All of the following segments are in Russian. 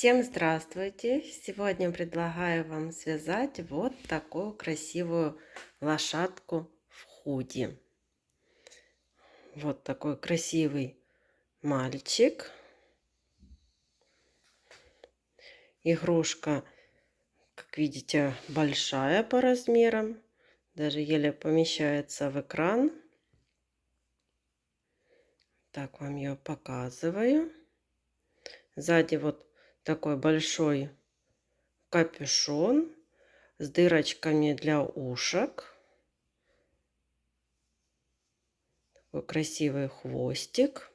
Всем здравствуйте! Сегодня предлагаю вам связать вот такую красивую лошадку в худи. Вот такой красивый мальчик. Игрушка, как видите, большая по размерам. Даже еле помещается в экран. Так вам ее показываю. Сзади вот такой большой капюшон с дырочками для ушек. Такой красивый хвостик.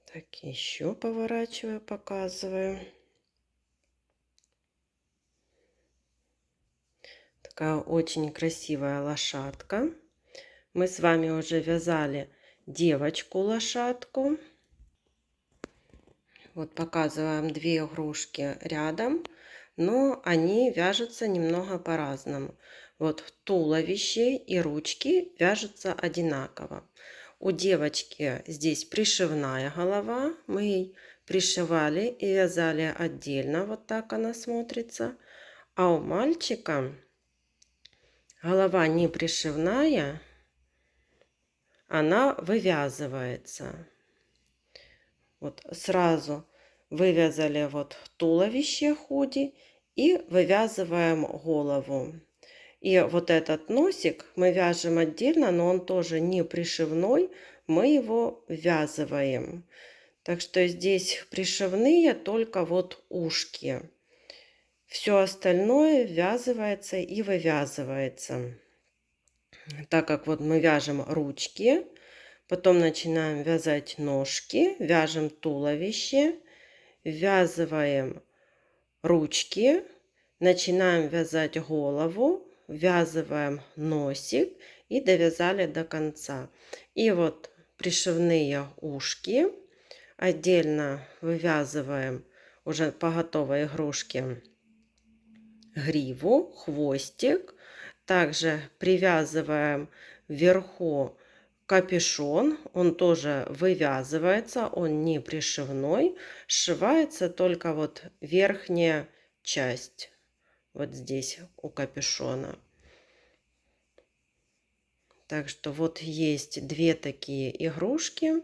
Так, еще поворачиваю, показываю. Такая очень красивая лошадка. Мы с вами уже вязали девочку-лошадку. Вот показываем две игрушки рядом, но они вяжутся немного по-разному. Вот туловище и ручки вяжутся одинаково. У девочки здесь пришивная голова. Мы ей пришивали и вязали отдельно. Вот так она смотрится. А у мальчика голова не пришивная, она вывязывается. Вот сразу вывязали вот туловище худи и вывязываем голову. И вот этот носик мы вяжем отдельно, но он тоже не пришивной, мы его ввязываем. Так что здесь пришивные только вот ушки. Все остальное ввязывается и вывязывается. Так как вот мы вяжем ручки, потом начинаем вязать ножки, вяжем туловище, ввязываем ручки, начинаем вязать голову, ввязываем носик и довязали до конца. И вот пришивные ушки отдельно вывязываем уже по готовой игрушке гриву, хвостик. Также привязываем вверху капюшон, он тоже вывязывается, он не пришивной, сшивается только вот верхняя часть, вот здесь у капюшона. Так что вот есть две такие игрушки.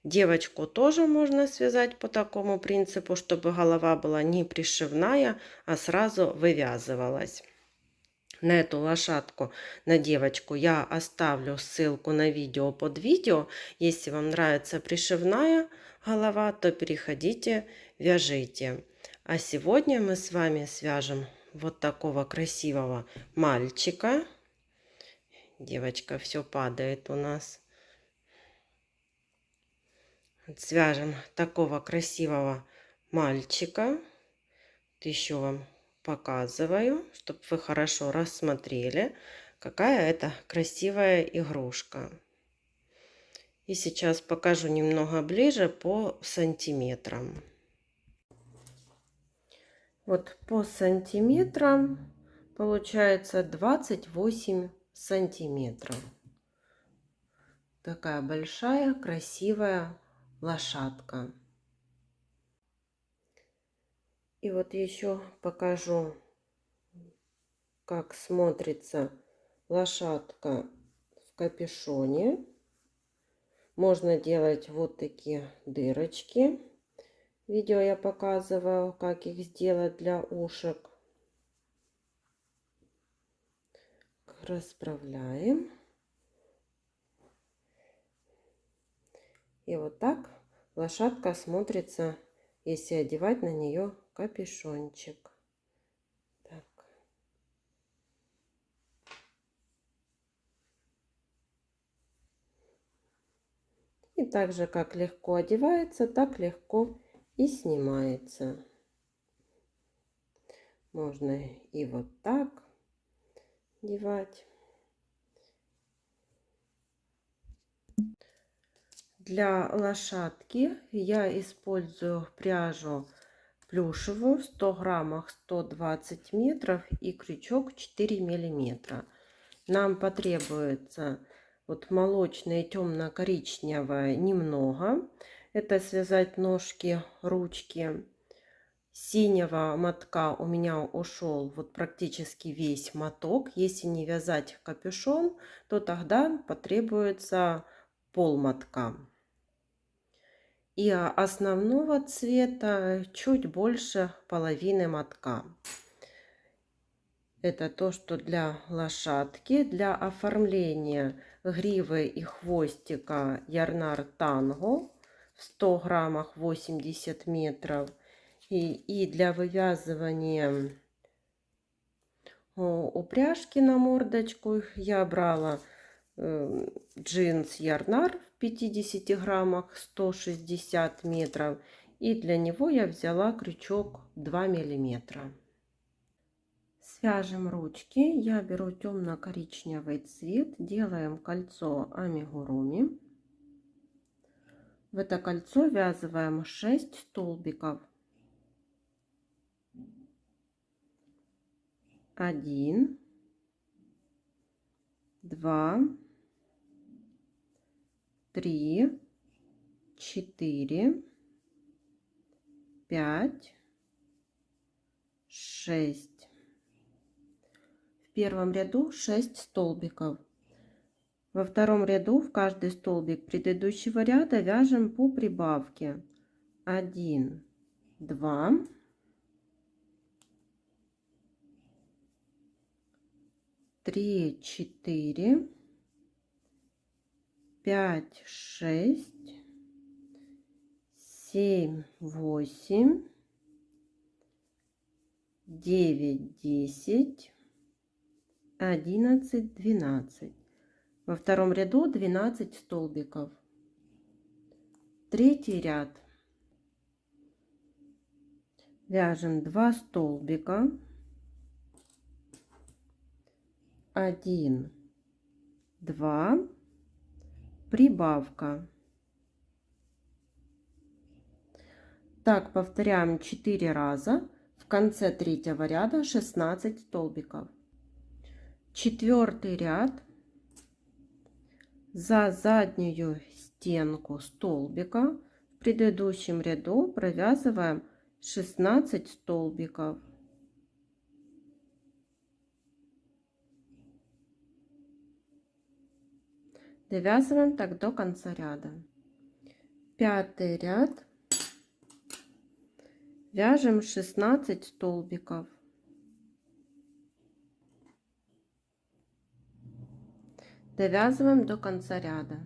Девочку тоже можно связать по такому принципу, чтобы голова была не пришивная, а сразу вывязывалась. На эту лошадку, на девочку, я оставлю ссылку на видео под видео. Если вам нравится пришивная голова, то переходите, вяжите. А сегодня мы с вами свяжем вот такого красивого мальчика. Девочка все падает у нас. Свяжем такого красивого мальчика. Еще вам показываю, чтобы вы хорошо рассмотрели, какая это красивая игрушка. И сейчас покажу немного ближе по сантиметрам. Вот по сантиметрам получается 28 сантиметров. Такая большая красивая лошадка. И вот еще покажу, как смотрится лошадка в капюшоне. Можно делать вот такие дырочки. Видео я показываю, как их сделать для ушек. Расправляем. И вот так лошадка смотрится, если одевать на нее капюшончик. Так. И так же, как легко одевается, так легко и снимается. Можно и вот так одевать. Для лошадки я использую пряжу плюшевую в 100 граммах 120 метров и крючок 4 миллиметра. Нам потребуется вот молочное темно-коричневое немного. Это связать ножки, ручки. Синего мотка у меня ушел вот практически весь моток. Если не вязать капюшон, то тогда потребуется пол мотка. И основного цвета чуть больше половины мотка. Это то, что для лошадки. Для оформления гривы и хвостика Ярнар Танго в 100 граммах 80 метров. И для вывязывания упряжки на мордочку я брала джинс Ярнар в 50 граммах 160 метров. И для него я взяла крючок 2 миллиметра. Свяжем ручки. Я беру темно-коричневый цвет. Делаем кольцо амигуруми. В это кольцо ввязываем 6 столбиков. 1, 2, 3, 4, 5, 6. В первом ряду 6 столбиков. Во втором ряду в каждый столбик предыдущего ряда вяжем по прибавке. 1, 2, 3, 4, 5, 6, 7, 8, 9, 10, 11, 12. Во втором ряду 12 столбиков. Третий ряд. Вяжем 2 столбика. 1, 2, прибавка. Так повторяем 4 раза. В конце третьего ряда 16 столбиков. Четвертый ряд. За заднюю стенку столбика в предыдущем ряду провязываем 16 столбиков. Довязываем так до конца ряда. Пятый ряд. Вяжем 16 столбиков. Довязываем до конца ряда.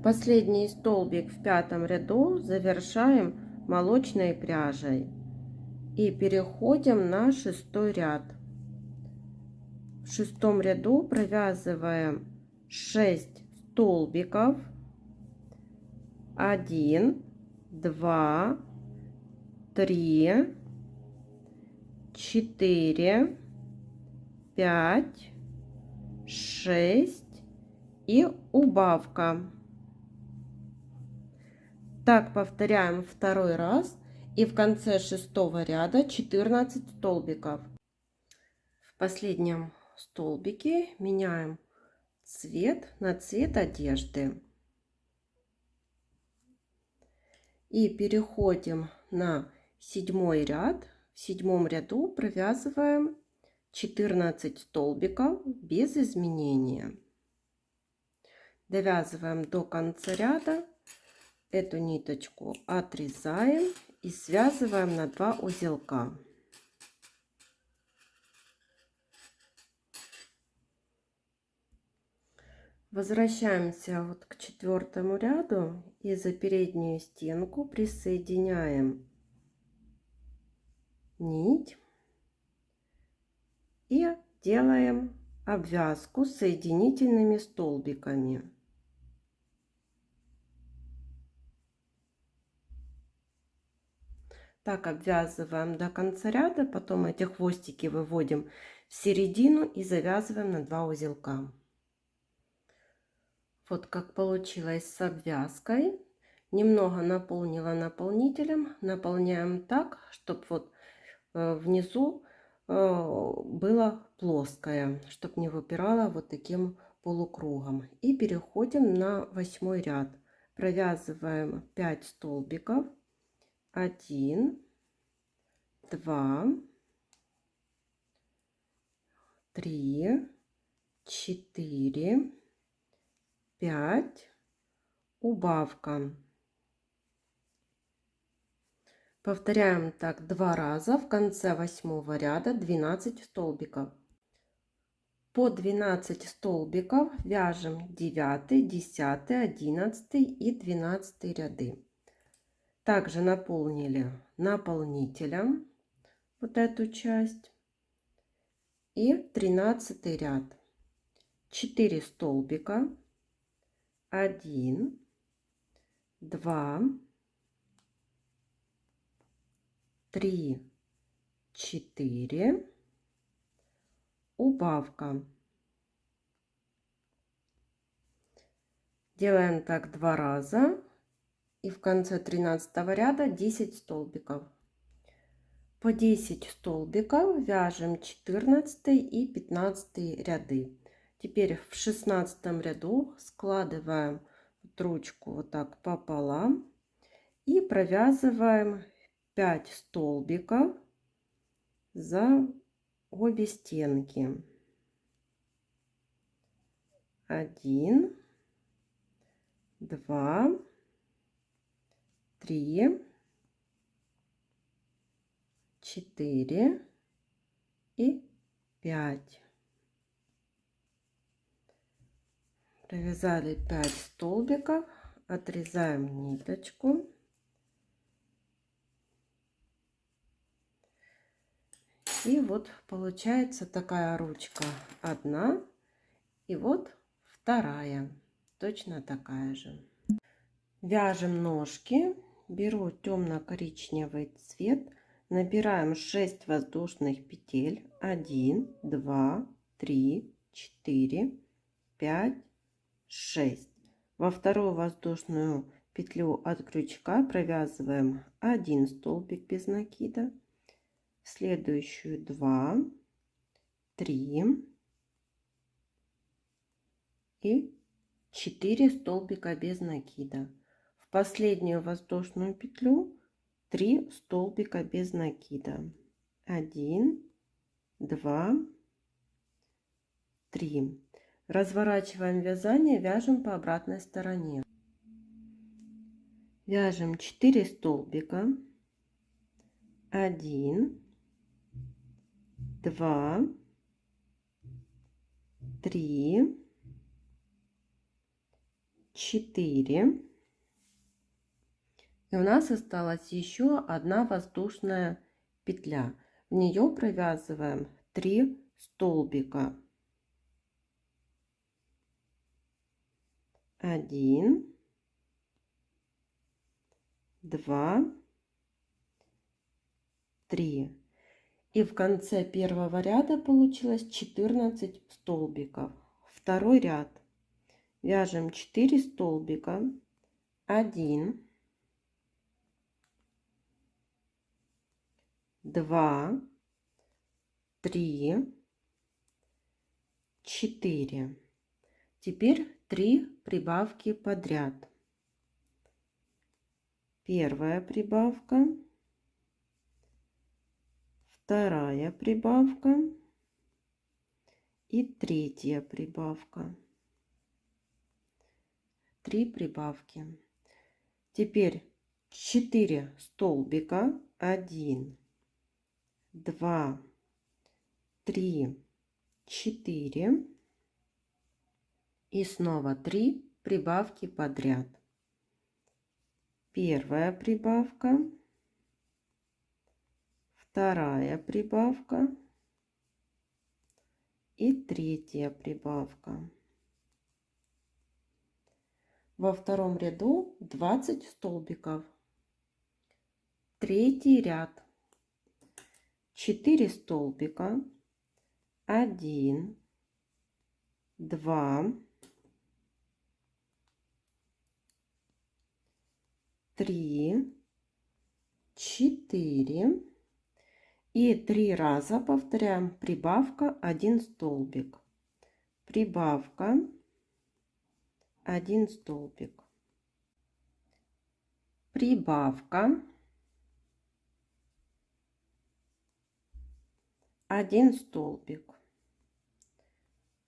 Последний столбик в пятом ряду завершаем молочной пряжей. И переходим на шестой ряд. В шестом ряду провязываем 6 столбиков. 1, 2, 3, 4, 5, 6 и убавка. Так повторяем второй раз. И в конце шестого ряда 14 столбиков. В последнем столбике меняем цвет на цвет одежды. И переходим на седьмой ряд. В седьмом ряду провязываем 14 столбиков без изменения. Довязываем до конца ряда. Эту ниточку отрезаем и связываем на 2 узелка. Возвращаемся вот к четвертому ряду и за переднюю стенку присоединяем нить и делаем обвязку соединительными столбиками. Так обвязываем до конца ряда, потом эти хвостики выводим в середину и завязываем на 2 узелка. Вот как получилось с обвязкой. Немного наполнила наполнителем. Наполняем так, чтобы вот внизу было плоское, чтобы не выпирало вот таким полукругом. И переходим на 8 ряд. Провязываем 5 столбиков. 1, 2, 3, 4, 5, убавка. Повторяем так 2 раза. В конце 8 ряда 12 столбиков. По 12 столбиков вяжем 9, 10, 11 и 12 ряды. Также наполнили наполнителем вот эту часть. И 13 ряд. 4 столбика. 1, 2, 3, 4. Убавка. Делаем так 2 раза. И в конце 13 ряда 10 столбиков. По 10 столбиков вяжем 14 и 15 ряды. Теперь в 16 ряду складываем ручку вот так пополам и провязываем 5 столбиков за обе стенки. 1, 2, 3, 4 и 5. Провязали 5 столбиков, отрезаем ниточку. И вот получается такая ручка одна, и вот вторая, точно такая же. Вяжем ножки, беру темно-коричневый цвет, набираем 6 воздушных петель. 1, 2, 3, 4, 5, 6. Во вторую воздушную петлю от крючка провязываем 1 столбик без накида, в следующую 2, 3 и 4 столбика без накида. В последнюю воздушную петлю 3 столбика без накида. 1, 2, 3. Разворачиваем вязание, вяжем по обратной стороне. Вяжем 4 столбика. 1, 2, 3, 4. И у нас осталась еще одна воздушная петля. В нее провязываем 3 столбика. 1, 2, 3. И в конце первого ряда получилось 14 столбиков. Второй ряд. Вяжем 4 столбика. 1, 2, 3, 4. Теперь 3 прибавки подряд. Первая прибавка, вторая прибавка и третья прибавка. 3 прибавки. Теперь 4 столбика. 1, 2, 3, 4. И снова 3 прибавки подряд. Первая прибавка, вторая прибавка и третья прибавка. Во втором ряду 20 столбиков. Третий ряд. 4 столбика. 1, 2, 3, 4. И 3 раза повторяем прибавка 1 столбик. Прибавка 1 столбик. прибавка, 1 столбик,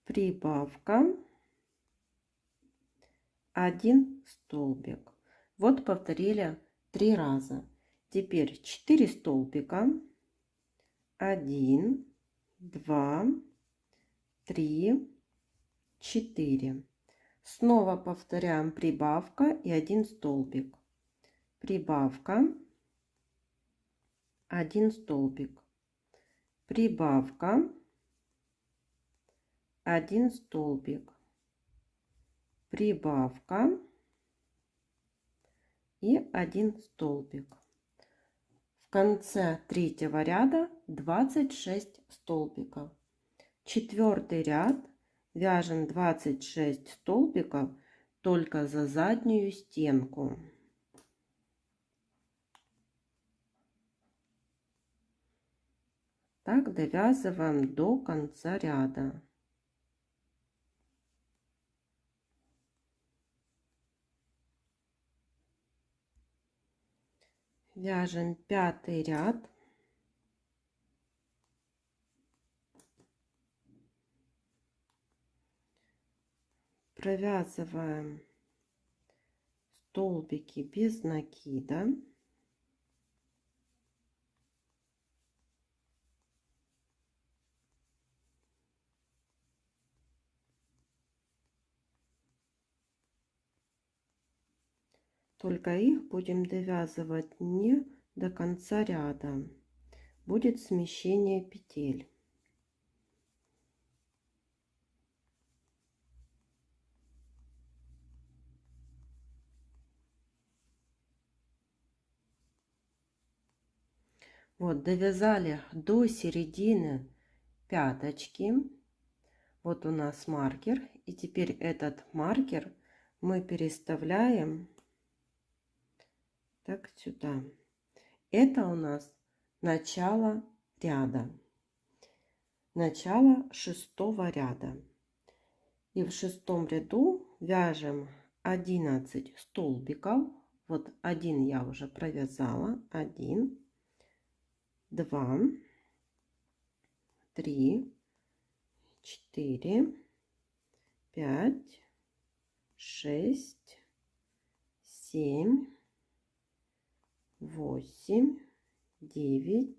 прибавка, 1 столбик. Вот повторили 3 раза. Теперь 4 столбика, 1, 2, 3, 4. Снова повторяем прибавка и 1 столбик. Прибавка, 1 столбик. Прибавка, 1 столбик. Прибавка и 1 столбик. В конце третьего ряда 26 столбиков. Четвертый ряд вяжем 26 столбиков только за заднюю стенку. Так довязываем до конца ряда. Вяжем 5-й ряд. Провязываем столбики без накида. Только их будем довязывать не до конца ряда. Будет смещение петель. Вот, довязали до середины пяточки. Вот у нас маркер. И теперь этот маркер мы переставляем так сюда. Это у нас начало ряда. Начало 6-го ряда. И в 6-м ряду вяжем 11 столбиков. Вот один я уже провязала. 1, 2, 3, 4, 5, 6, 7, 8, 9,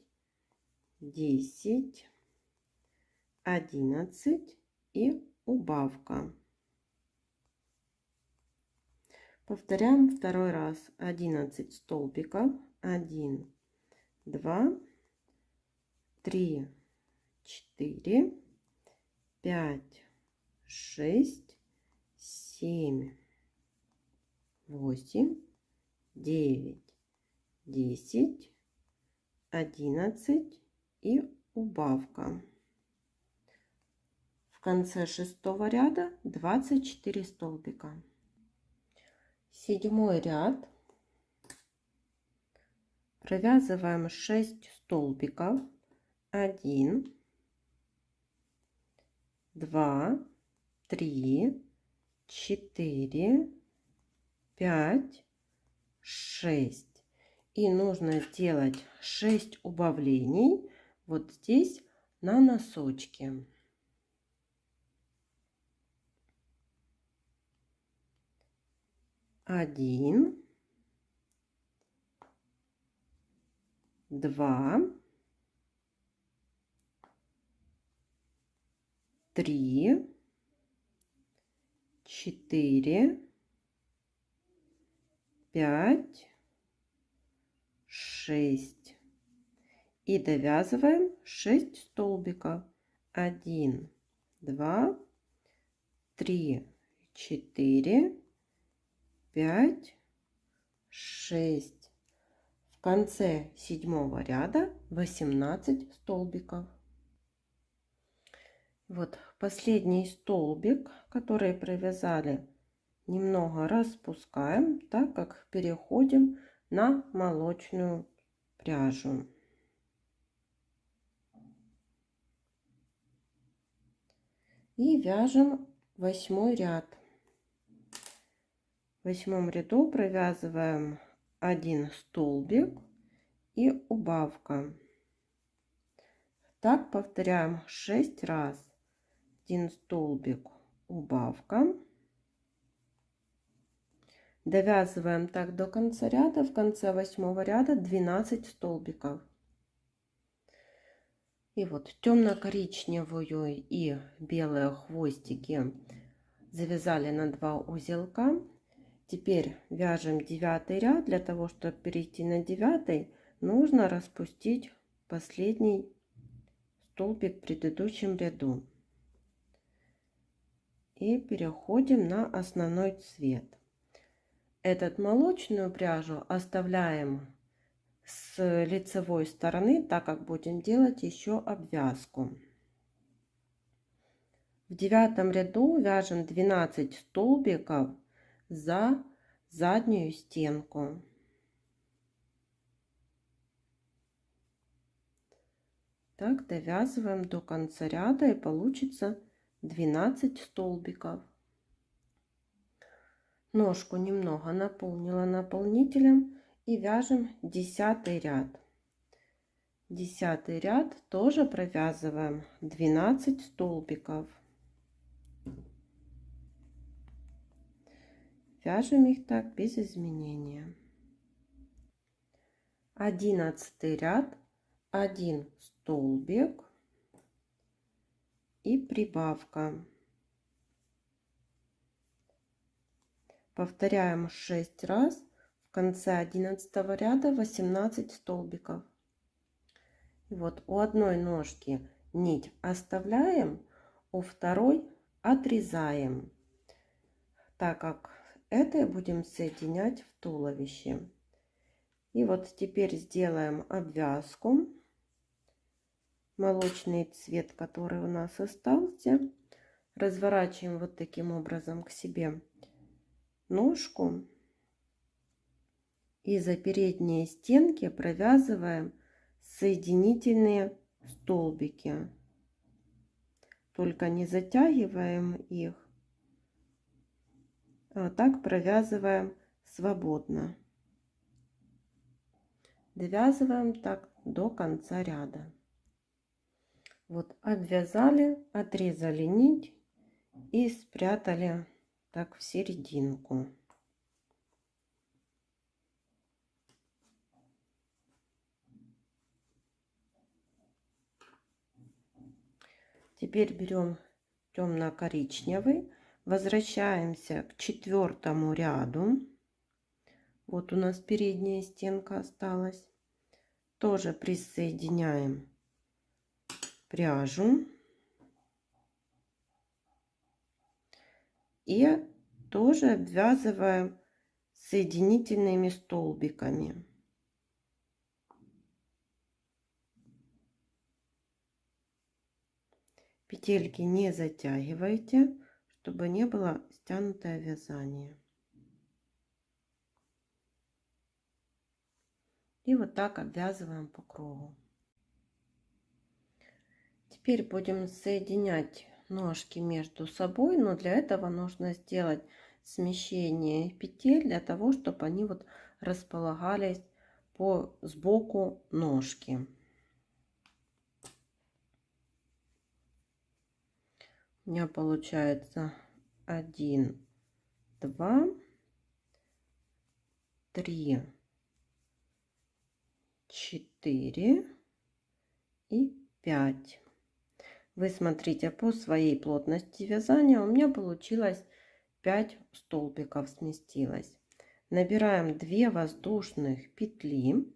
10, 11 и убавка. Повторяем второй раз. 11 столбиков. 1, 2, 3, 4, 5, 6, 7, 8, 9, 10, 11 и убавка. В конце 6-го ряда 24 столбика. 7-й ряд. Провязываем 6 столбиков. 1, 2, 3, 4, 5, 6. И нужно сделать 6 убавлений вот здесь на носочке. 1, 2, 3, 4, 5, 6. И довязываем 6 столбиков. 1, 2, 3, 4, 5, 6. В конце 7-го ряда 18 столбиков. Вот последний столбик, который провязали, немного распускаем, так как переходим на молочную пряжу. И вяжем 8-й ряд. В 8-м ряду провязываем 1 столбик и убавка. Так повторяем 6 раз. 1 столбик, убавка. Довязываем так до конца ряда. В конце 8 ряда 12 столбиков. И вот темно-коричневую и белые хвостики завязали на 2 узелка. Теперь вяжем 9 ряд. Для того, чтобы перейти на 9, нужно распустить последний столбик в предыдущем ряду. И переходим на основной цвет. Этот молочную пряжу оставляем с лицевой стороны, так как будем делать еще обвязку. В 9 ряду вяжем 12 столбиков за заднюю стенку. Так довязываем до конца ряда, и получится 12 столбиков. Ножку немного наполнила наполнителем и вяжем 10 ряд. 10 ряд тоже провязываем 12 столбиков. Вяжем их так без изменения. 11 ряд, 1 столбик и прибавка. Повторяем 6 раз. В конце 11 ряда 18 столбиков. И вот у одной ножки нить оставляем, у второй отрезаем, так как это будем соединять в туловище. И вот теперь сделаем обвязку. Молочный цвет, который у нас остался, разворачиваем вот таким образом к себе ножку и за передние стенки провязываем соединительные столбики. Только не затягиваем их, а так провязываем свободно. Довязываем так до конца ряда. Вот обвязали, отрезали нить и спрятали так в серединку. Теперь берем темно-коричневый, возвращаемся к 4 ряду. Вот у нас передняя стенка осталась. Тоже присоединяем пряжу и тоже обвязываем соединительными столбиками. Петельки не затягивайте, чтобы не было стянутое вязание. И вот так обвязываем по кругу. Теперь будем соединять ножки между собой, но для этого нужно сделать смещение петель для того, чтобы они вот располагались по сбоку ножки. У меня получается 1, 2, 3, 4 и 5. Вы смотрите по своей плотности вязания. У меня получилось 5 столбиков сместилось. Набираем 2 воздушных петли.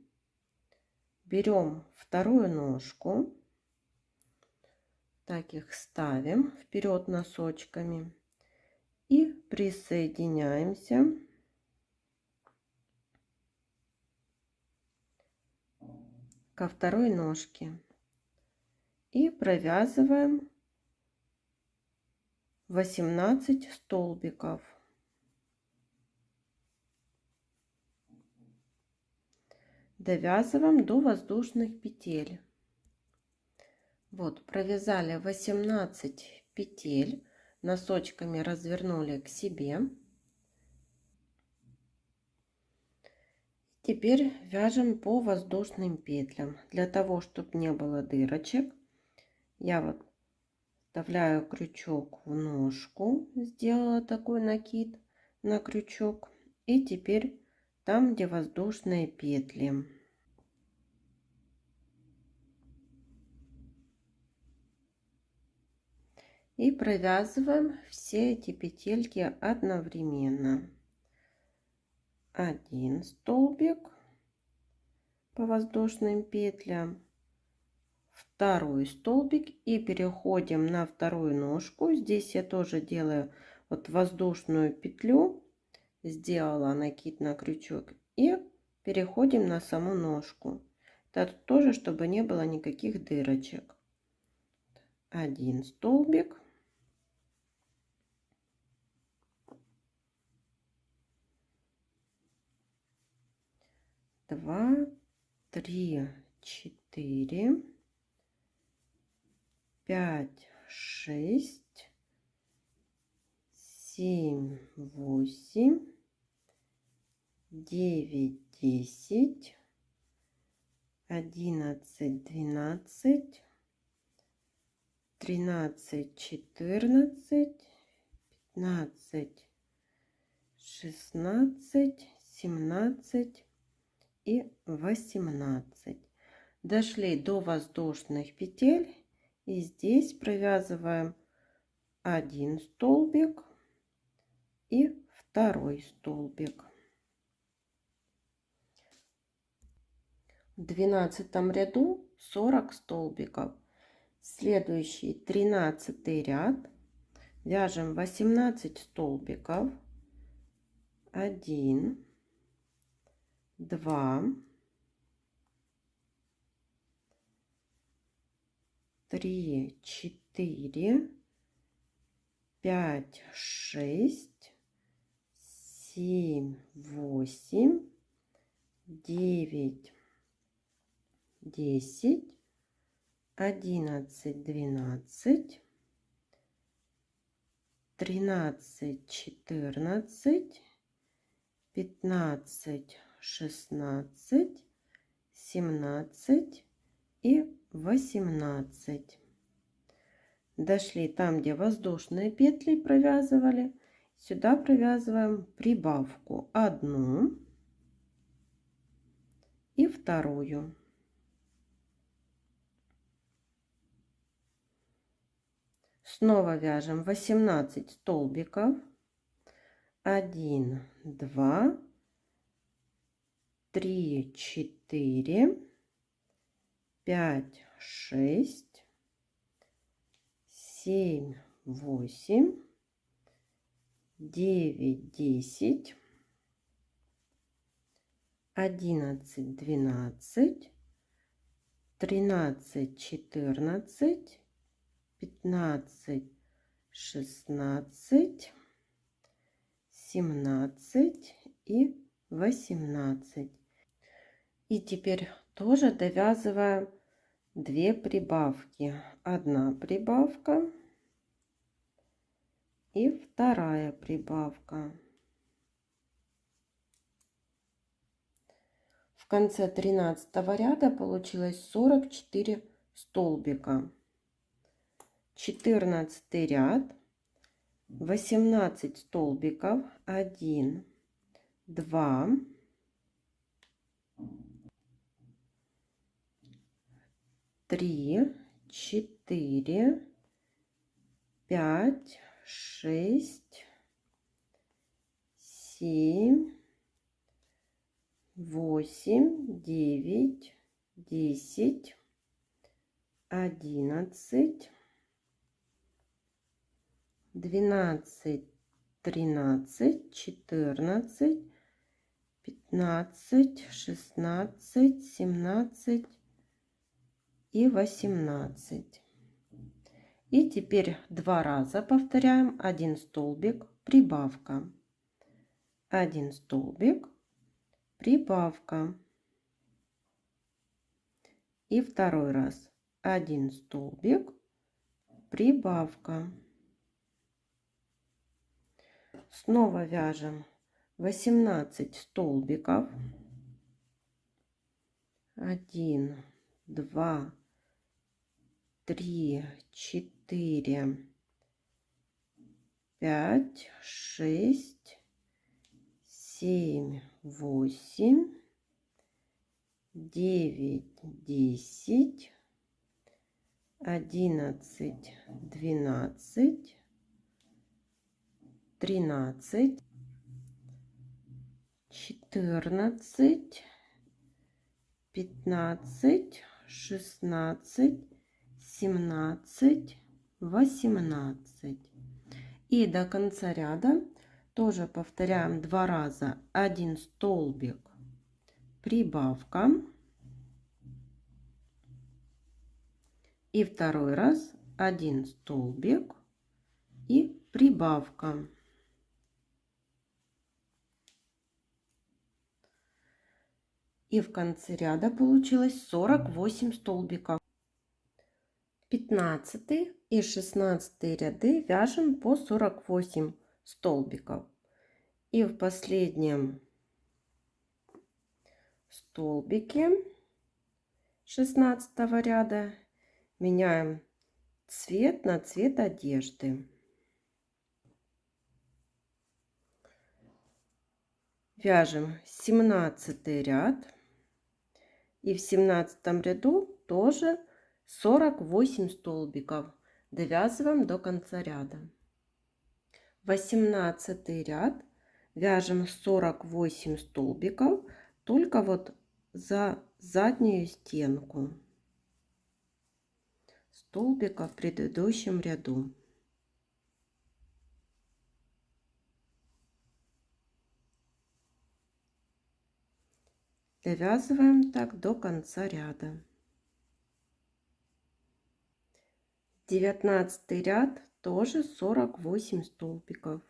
Берем вторую ножку. Так их ставим вперед носочками. И присоединяемся ко второй ножке. И провязываем 18 столбиков. Довязываем до воздушных петель. Вот, провязали 18 петель, носочками развернули к себе. теперь вяжем по воздушным петлям. Для того, чтобы не было дырочек, я вот вставляю крючок в ножку, сделала такой накид на крючок, и теперь там, где воздушные петли, и провязываем все эти петельки одновременно. Один столбик по воздушным петлям, второй столбик, и переходим на вторую ножку. Здесь я тоже делаю вот воздушную петлю, сделала накид на крючок, и переходим на саму ножку. Это тоже, чтобы не было никаких дырочек. Один столбик, два, три, четыре, 5, 6, 7, 8, 9, 10, 11, 12, 13, 14, 15, 16, 17 и 18. Дошли до воздушных петель. И здесь провязываем один столбик и второй столбик. В 12 ряду 40 столбиков. Следующий 13 ряд. Вяжем 18 столбиков. 1, 2, 3, 4, 5, 6, 7, 8, 9, 10, 11, 12, 13, 14, 15, 16, 17 и 18. Дошли там, где воздушные петли провязывали. Сюда провязываем прибавку одну и вторую. Снова вяжем 18 столбиков. 1, 2, 3, 4, 5, 6, 7, 8, 9, 10, 11, 12, 13, 14, 15, 16, 17 и 18. И теперь тоже довязываем 2 прибавки. Одна прибавка и вторая прибавка. В конце 13 ряда получилось 44 столбика. 14 ряд, 18 столбиков, 1, 2, 3, 4, 5, 6, 7, 8, 9, 10, 11, 12, 13, 14, 15, 16, 17 и 18. И теперь 2 раза повторяем: 1 столбик, прибавка, 1 столбик, прибавка, и второй раз: 1 столбик, прибавка. Снова вяжем 18 столбиков. 1, 2, 3, 4, 5, 6, 7, 8, 9, 10, 11, 12, 13, 14, 15, 16, 17, 18. И до конца ряда тоже повторяем 2 раза 1 столбик, прибавка, и второй раз 1 столбик и прибавка. И в конце ряда получилось 48 столбиков. 15 и 16 ряды вяжем по 48 столбиков. И в последнем столбике 16 ряда меняем цвет на цвет одежды. Вяжем 17 ряд. И в 17 ряду тоже 48 столбиков. Довязываем до конца ряда. 18 ряд вяжем 48 столбиков, только вот за заднюю стенку столбика в предыдущем ряду. Довязываем так до конца ряда. 19 ряд тоже 48 столбиков.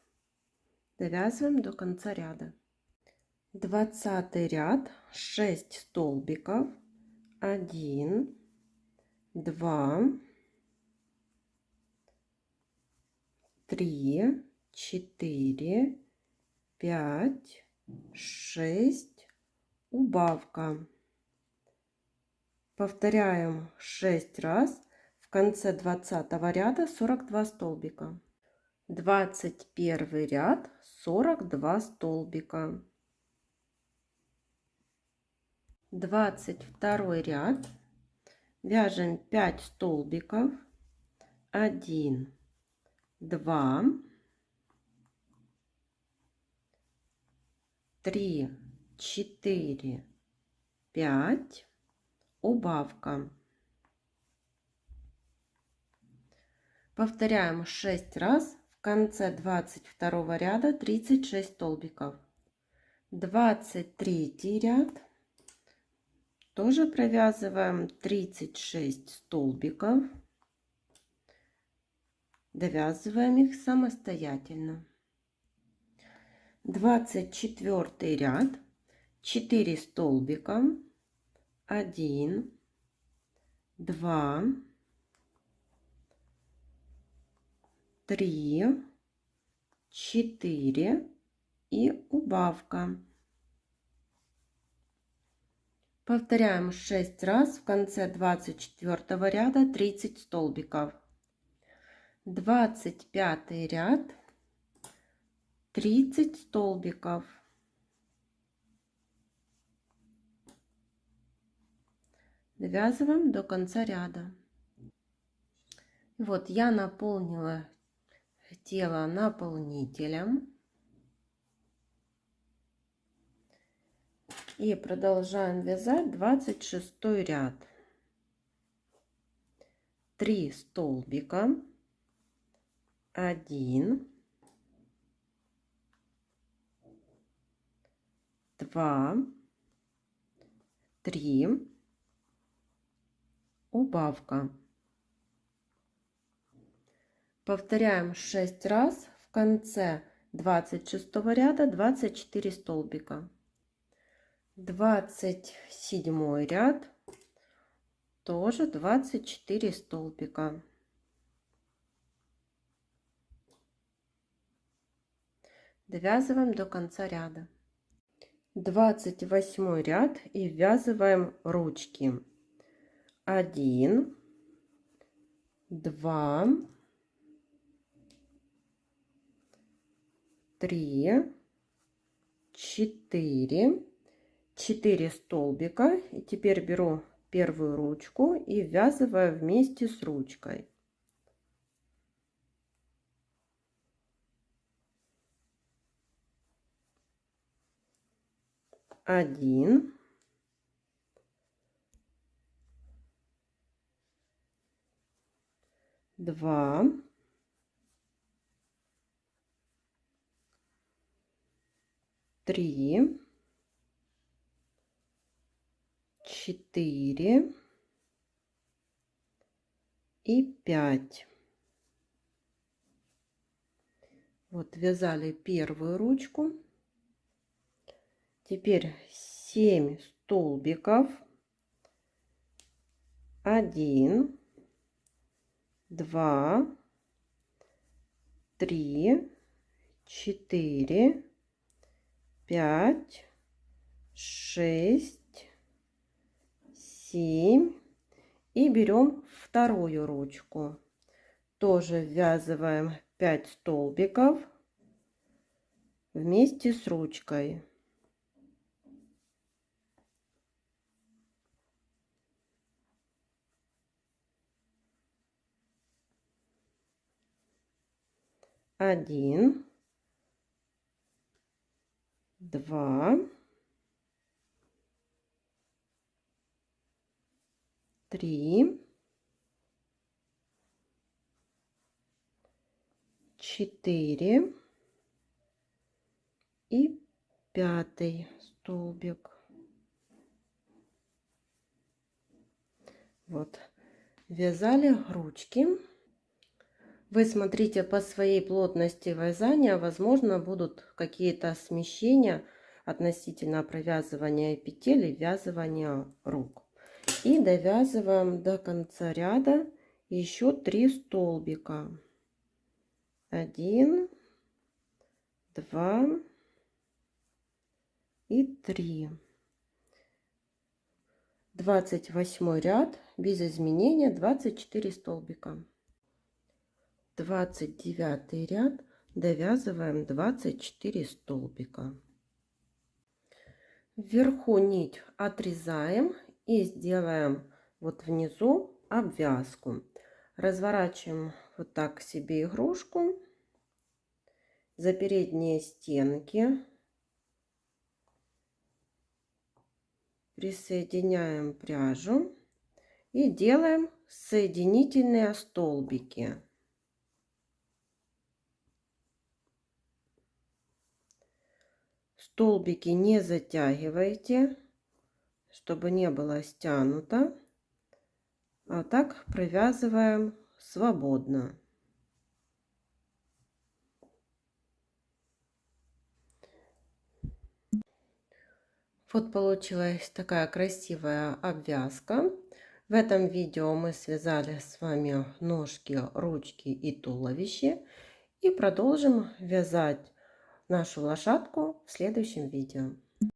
Довязываем до конца ряда. 20 ряд 6 столбиков, 1, 2, 3, 4, 5, 6, убавка. Повторяем 6 раз. В конце 20 ряда 42 столбика. 21 ряд 42 столбика. 22 ряд вяжем 5 столбиков, 1, 2, 3, 4, 5, убавка. Повторяем 6 раз. В конце 22 ряда 36 столбиков. 23 ряд тоже провязываем 36 столбиков. Довязываем их самостоятельно. 24 ряд 4 столбика, 1, 2, 3, 4 и убавка. Повторяем 6 раз. В конце 24 ряда 30 столбиков. 25 ряд 30 столбиков. Довязываем до конца ряда. Вот я наполнила тело наполнителем. И продолжаем вязать 26 ряд. 3 столбика, 1, 2, 3, убавка. Повторяем 6 раз. В конце 26 ряда 24 столбика. 27 ряд тоже 24 столбика. Довязываем до конца ряда. 28 ряд и ввязываем ручки. 1, 2, 3, 4. 4 столбика. И теперь беру первую ручку и ввязываю вместе с ручкой. 1, 2, 3, 4 и 5. Вот вязали первую ручку. Теперь 7 столбиков. 1, 2, 3, 4, 5, 6, 7. И берем вторую ручку. Тоже ввязываем 5 столбиков вместе с ручкой. Один, 2, 3, 4 и 5 столбик. Вот, вязали ручки. Вы смотрите по своей плотности вязания, возможно, будут какие-то смещения относительно провязывания петель и ввязывания рук. И довязываем до конца ряда еще 3 столбика. 1, 2 и 3. 28 ряд, без изменения 24 столбика. 29 ряд, довязываем 24 столбика. Вверху нить отрезаем и сделаем вот внизу обвязку. Разворачиваем вот так себе игрушку за передние стенки. Присоединяем пряжу и делаем соединительные столбики. Столбики не затягивайте, чтобы не было стянуто, а так провязываем свободно. Вот получилась такая красивая обвязка. В этом видео мы связали с вами ножки, ручки и туловище. И продолжим вязать нашу лошадку в следующем видео.